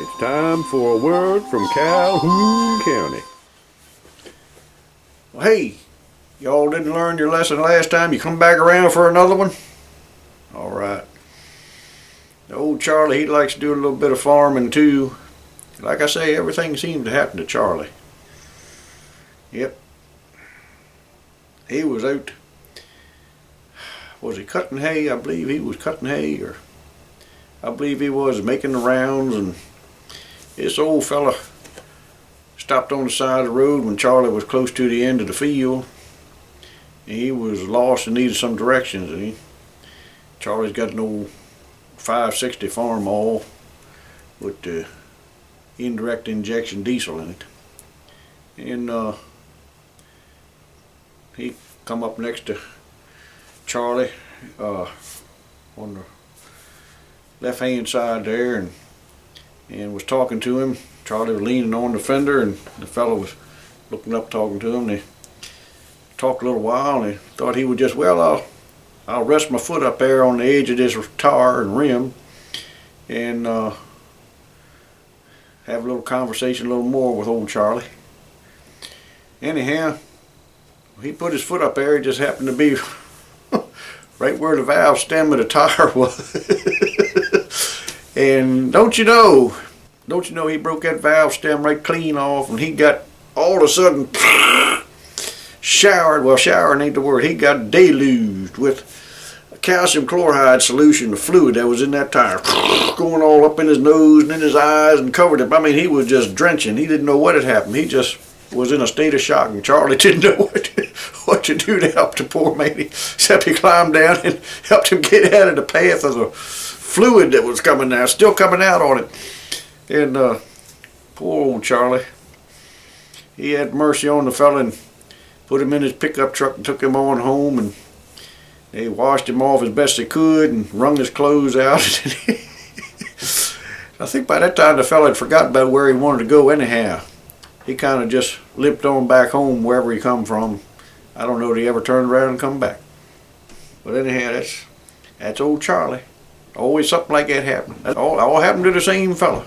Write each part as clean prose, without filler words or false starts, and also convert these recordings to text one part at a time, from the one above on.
It's time for a word from Calhoune County. Well, hey, y'all didn't learn your lesson last time. You come back around for another one? All right. The old Charlie, he likes to do a little bit of farming too. Like I say, everything seems to happen to Charlie. Yep. He was out. Was he cutting hay? I believe he was cutting hay, or I believe he was making the rounds, and this old fella stopped on the side of the road when Charlie was close to the end of the field. And he was lost and needed some directions. And Charlie's got an old 560 farm all with the indirect injection diesel in it. And he come up next to Charlie on the left hand side there, and was talking to him. Charlie was leaning on the fender, and the fellow was looking up talking to him. They talked a little while, and he thought he would just, well, I'll rest my foot up there on the edge of this tar and rim and have a little conversation a little more with old Charlie. Anyhow, he put his foot up there. He just happened to be right where the valve stem of the tire was. And don't you know he broke that valve stem right clean off, and he got all of a sudden showered. Well, showering ain't the word. He got deluged with a calcium chloride solution, the fluid that was in that tire, going all up in his nose and in his eyes and covered him. I mean, he was just drenching. He didn't know what had happened. He just was in a state of shock, and Charlie didn't know what to do to help the poor man, except he climbed down and helped him get out of the path of the fluid that was coming out, still coming out on it. And poor old Charlie, he had mercy on the fella and put him in his pickup truck and took him on home, and they washed him off as best they could and wrung his clothes out. I think by that time the fella had forgotten about where he wanted to go anyhow. He kind of just limped on back home wherever he come from. I don't know if he ever turned around and come back. But anyhow, that's old Charlie. Always something like that happened. That all happened to the same fella.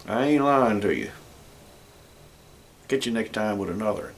I ain't lying to you. Get you next time with another.